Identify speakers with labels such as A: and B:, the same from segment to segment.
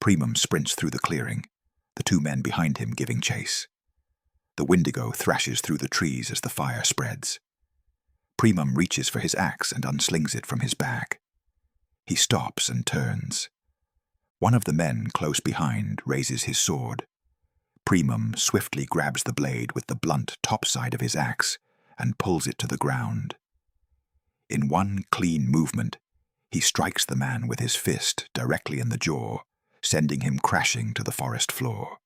A: Primum sprints through the clearing, the two men behind him giving chase. The Windigo thrashes through the trees as the fire spreads. Primum reaches for his axe and unslings it from his bag. He stops and turns. One of the men close behind raises his sword. Primum swiftly grabs the blade with the blunt top side of his axe and pulls it to the ground. In one clean movement, he strikes the man with his fist directly in the jaw, sending him crashing to the forest floor.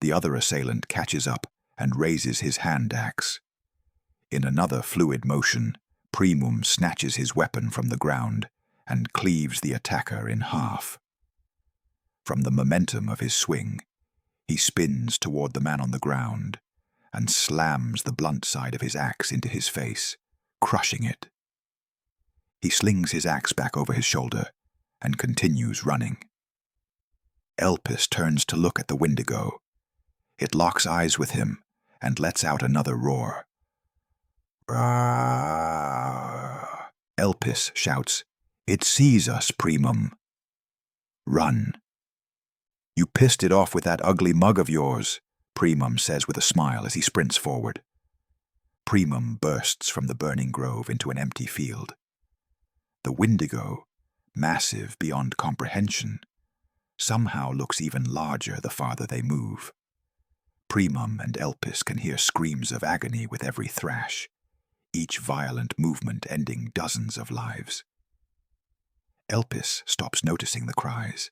A: The other assailant catches up and raises his hand axe. In another fluid motion, Primum snatches his weapon from the ground and cleaves the attacker in half. From the momentum of his swing, he spins toward the man on the ground and slams the blunt side of his axe into his face, crushing it. He slings his axe back over his shoulder and continues running. Elpis turns to look at the Windigo. It locks eyes with him and lets out another roar. "Roar!" Elpis shouts, "It sees us, Primum." "Run." "You pissed it off with that ugly mug of yours," Primum says with a smile as he sprints forward. Primum bursts from the burning grove into an empty field. The Windigo, massive beyond comprehension, somehow looks even larger the farther they move. Primum and Elpis can hear screams of agony with every thrash, each violent movement ending dozens of lives. Elpis stops noticing the cries.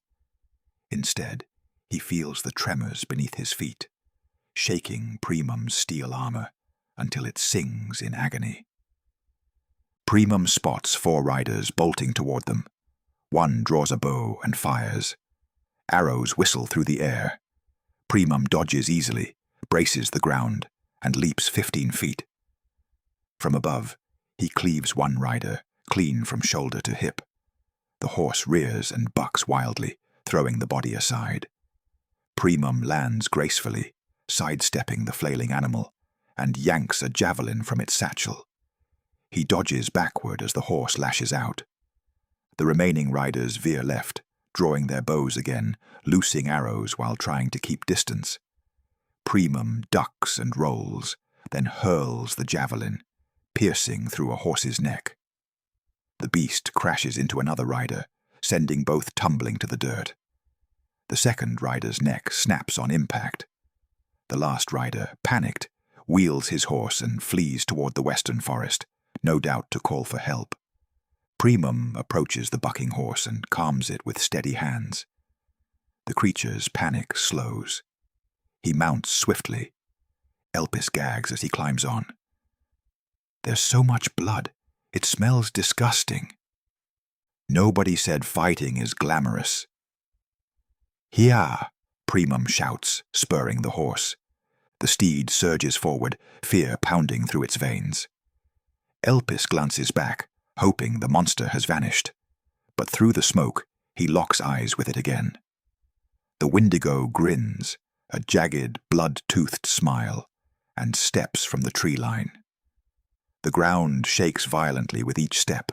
A: Instead, he feels the tremors beneath his feet, shaking Primum's steel armor until it sings in agony. Primum spots 4 riders bolting toward them. One draws a bow and fires. Arrows whistle through the air. Primum dodges easily, braces the ground, and leaps 15 feet. From above, he cleaves one rider, clean from shoulder to hip. The horse rears and bucks wildly, throwing the body aside. Primum lands gracefully, sidestepping the flailing animal, and yanks a javelin from its satchel. He dodges backward as the horse lashes out. The remaining riders veer left, drawing their bows again, loosing arrows while trying to keep distance. Primum ducks and rolls, then hurls the javelin, piercing through a horse's neck. The beast crashes into another rider, sending both tumbling to the dirt. The second rider's neck snaps on impact. The last rider, panicked, wheels his horse and flees toward the western forest, no doubt to call for help. Primum approaches the bucking horse and calms it with steady hands. The creature's panic slows. He mounts swiftly. Elpis gags as he climbs on. "There's so much blood. It smells disgusting." "Nobody said fighting is glamorous." "Here!" Primum shouts, spurring the horse. The steed surges forward, fear pounding through its veins. Elpis glances back, hoping the monster has vanished, but through the smoke, he locks eyes with it again. The Windigo grins, a jagged, blood-toothed smile, and steps from the tree line. The ground shakes violently with each step.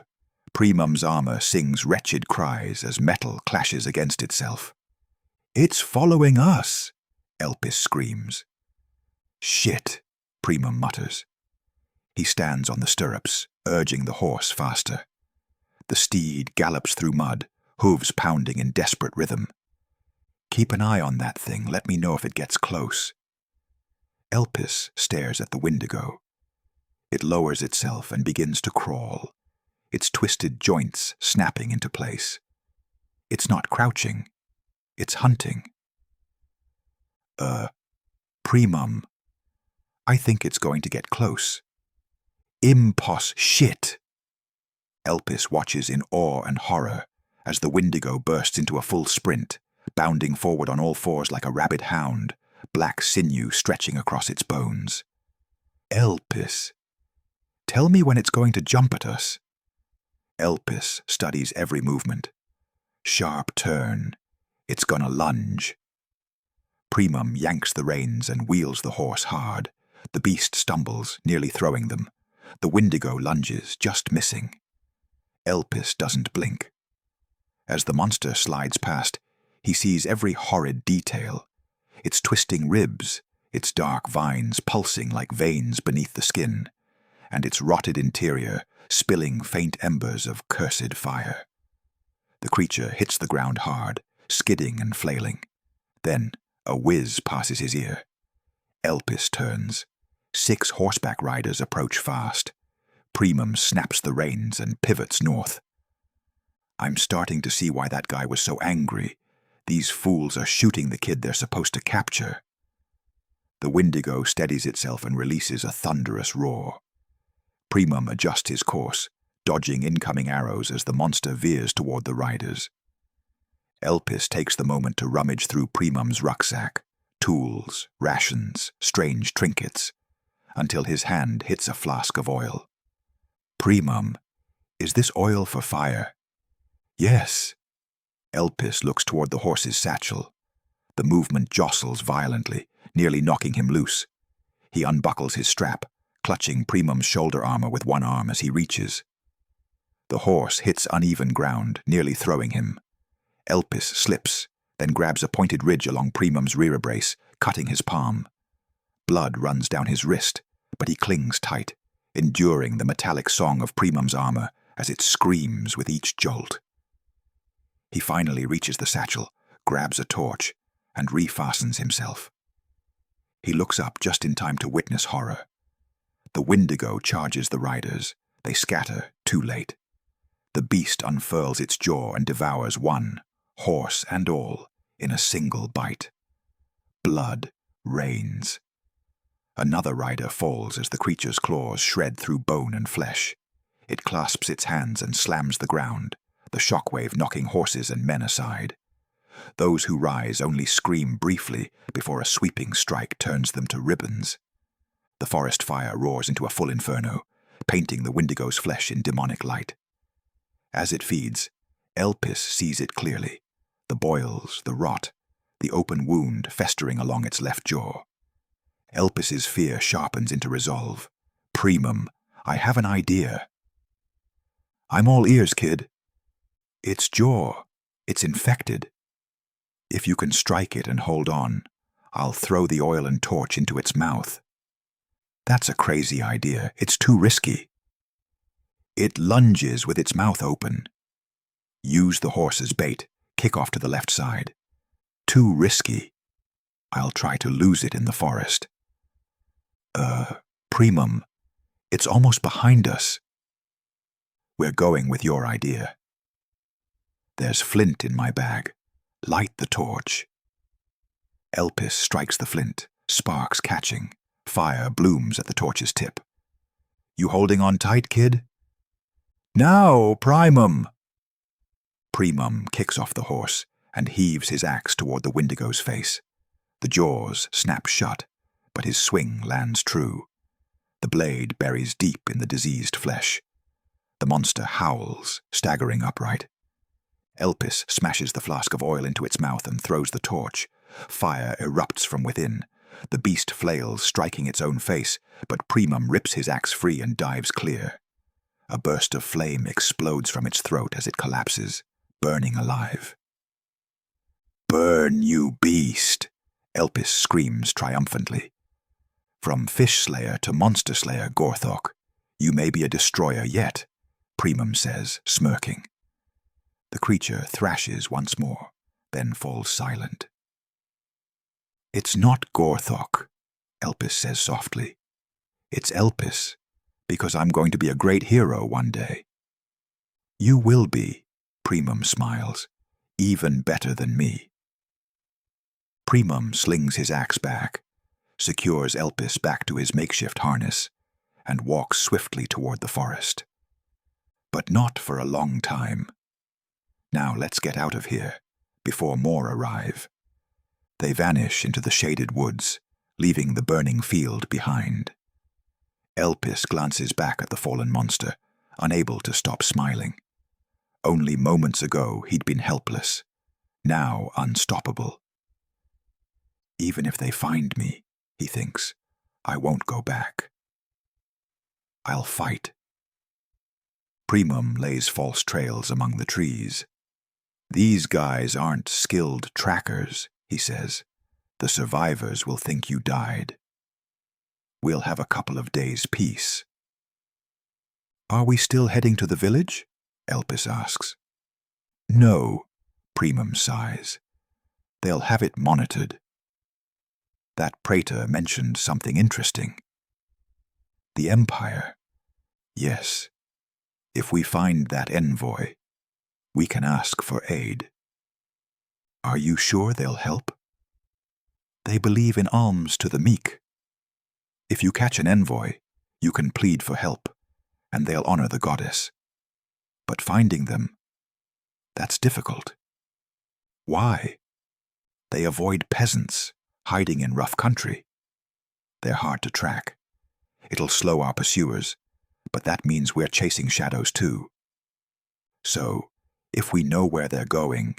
A: Primum's armor sings wretched cries as metal clashes against itself. "It's following us!" Elpis screams. "Shit!" Primum mutters. He stands on the stirrups, urging the horse faster. The steed gallops through mud, hooves pounding in desperate rhythm. "Keep an eye on that thing. Let me know if it gets close." Elpis stares at the Windigo. It lowers itself and begins to crawl, its twisted joints snapping into place. It's not crouching. It's hunting. Primum. I think it's going to get close." Shit! Elpis watches in awe and horror as the Windigo bursts into a full sprint, bounding forward on all fours like a rabid hound, black sinew stretching across its bones. "Elpis, tell me when it's going to jump at us." Elpis studies every movement. Sharp turn. It's gonna lunge. Primum yanks the reins and wheels the horse hard. The beast stumbles, nearly throwing them. The Windigo lunges, just missing. Elpis doesn't blink. As the monster slides past, He sees every horrid detail, its twisting ribs, its dark vines pulsing like veins beneath the skin, and its rotted interior spilling faint embers of cursed fire. The creature hits the ground hard, skidding and flailing. Then a whiz passes his ear. Elpis turns. 6 horseback riders approach fast. Primum snaps the reins and pivots north. I'm starting to see why that guy was so angry. These fools are shooting the kid they're supposed to capture. The Windigo steadies itself and releases a thunderous roar. Primum adjusts his course, dodging incoming arrows as the monster veers toward the riders. Elpis takes the moment to rummage through Primum's rucksack, tools, rations, strange trinkets, until his hand hits a flask of oil. Primum, is this oil for fire? Yes. Elpis looks toward the horse's satchel. The movement jostles violently, nearly knocking him loose. He unbuckles his strap, clutching Primum's shoulder armor with one arm as he reaches. The horse hits uneven ground, nearly throwing him. Elpis slips, then grabs a pointed ridge along Primum's rear brace, cutting his palm. Blood runs down his wrist, but he clings tight, enduring the metallic song of Primum's armor as it screams with each jolt. He finally reaches the satchel, grabs a torch, and refastens himself. He looks up just in time to witness horror. The Windigo charges the riders. They scatter, too late. The beast unfurls its jaw and devours one, horse and all, in a single bite. Blood rains. Another rider falls as the creature's claws shred through bone and flesh. It clasps its hands and slams the ground, the shockwave knocking horses and men aside. Those who rise only scream briefly before a sweeping strike turns them to ribbons. The forest fire roars into a full inferno, painting the Windigo's flesh in demonic light. As it feeds, Elpis sees it clearly, the boils, the rot, the open wound festering along its left jaw. Elpis's fear sharpens into resolve. Primum, I have an idea. I'm all ears, kid. Its jaw, it's infected. If you can strike it and hold on, I'll throw the oil and torch into its mouth. That's a crazy idea. It's too risky. It lunges with its mouth open. Use the horse as bait. Kick off to the left side. Too risky. I'll try to lose it in the forest. Primum, it's almost behind us. We're going with your idea. There's flint in my bag. Light the torch. Elpis strikes the flint, sparks catching. Fire blooms at the torch's tip. You holding on tight, kid? Now, Primum! Primum kicks off the horse and heaves his axe toward the Windigo's face. The jaws snap shut, but his swing lands true. The blade buries deep in the diseased flesh. The monster howls, staggering upright. Elpis smashes the flask of oil into its mouth and throws the torch. Fire erupts from within. The beast flails, striking its own face, but Primum rips his axe free and dives clear. A burst of flame explodes from its throat as it collapses, burning alive. Burn, you beast! Elpis screams triumphantly. From fish slayer to monster slayer, Gorthok, you may be a destroyer yet, Primum says, smirking. The creature thrashes once more, then falls silent. It's not Gorthok, Elpis says softly. It's Elpis, because I'm going to be a great hero one day. You will be, Primum smiles, even better than me. Primum slings his axe back, secures Elpis back to his makeshift harness, and walks swiftly toward the forest. But not for a long time. Now let's get out of here, before more arrive. They vanish into the shaded woods, leaving the burning field behind. Elpis glances back at the fallen monster, unable to stop smiling. Only moments ago he'd been helpless, now unstoppable. Even if they find me, he thinks, I won't go back. I'll fight. Primum lays false trails among the trees. These guys aren't skilled trackers, he says. The survivors will think you died. We'll have a couple of days' peace. Are we still heading to the village? Elpis asks. No, Primum sighs. They'll have it monitored. That praetor mentioned something interesting. The Empire. Yes. If we find that envoy, we can ask for aid. Are you sure they'll help? They believe in alms to the meek. If you catch an envoy, you can plead for help, and they'll honor the goddess. But finding them, that's difficult. Why? They avoid peasants, hiding in rough country. They're hard to track. It'll slow our pursuers, but that means we're chasing shadows too. So, if we know where they're going,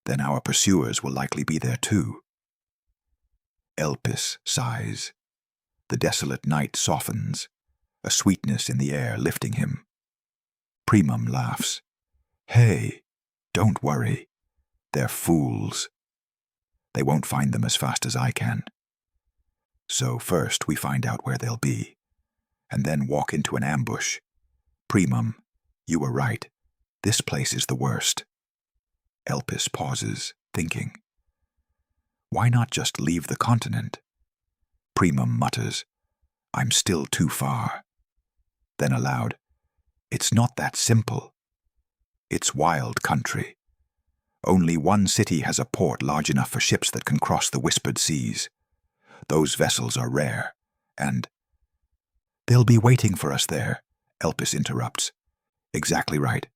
A: then our pursuers will likely be there too. Elpis sighs. The desolate night softens, a sweetness in the air lifting him. Primum laughs. Hey, don't worry. They're fools. They won't find them as fast as I can. So first we find out where they'll be, and then walk into an ambush. Primum, you were right. This place is the worst. Elpis pauses, thinking. Why not just leave the continent? Primum mutters, I'm still too far. Then aloud, it's not that simple. It's wild country. Only one city has a port large enough for ships that can cross the whispered seas. Those vessels are rare, and they'll be waiting for us there, Elpis interrupts. Exactly right.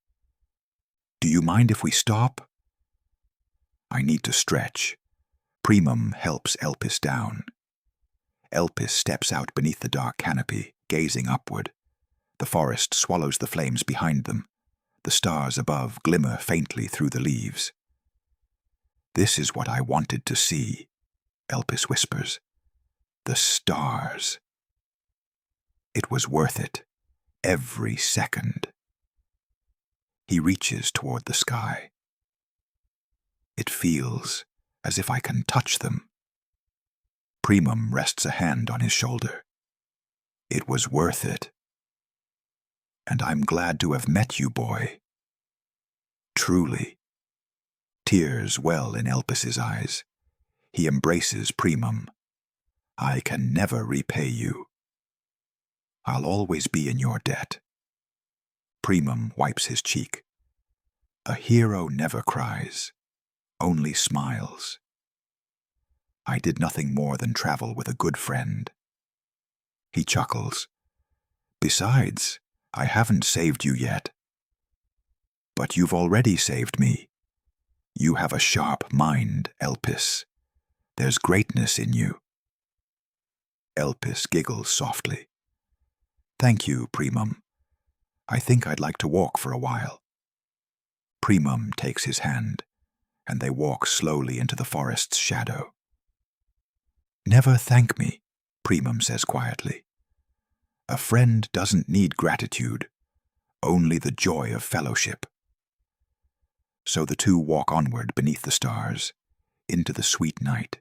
A: Do you mind if we stop? I need to stretch. Primum helps Elpis down. Elpis steps out beneath the dark canopy, gazing upward. The forest swallows the flames behind them. The stars above glimmer faintly through the leaves. This is what I wanted to see, Elpis whispers. The stars. It was worth it, every second. He reaches toward the sky. It feels as if I can touch them. Primum rests a hand on his shoulder. It was worth it. And I'm glad to have met you, boy. Truly. Tears well in Elpis's eyes. He embraces Primum. I can never repay you. I'll always be in your debt. Primum wipes his cheek. A hero never cries, only smiles. I did nothing more than travel with a good friend. He chuckles. Besides, I haven't saved you yet. But you've already saved me. You have a sharp mind, Elpis. There's greatness in you. Elpis giggles softly. Thank you, Primum. I think I'd like to walk for a while. Primum takes his hand, and they walk slowly into the forest's shadow. Never thank me, Primum says quietly. A friend doesn't need gratitude, only the joy of fellowship. So the two walk onward beneath the stars, into the sweet night.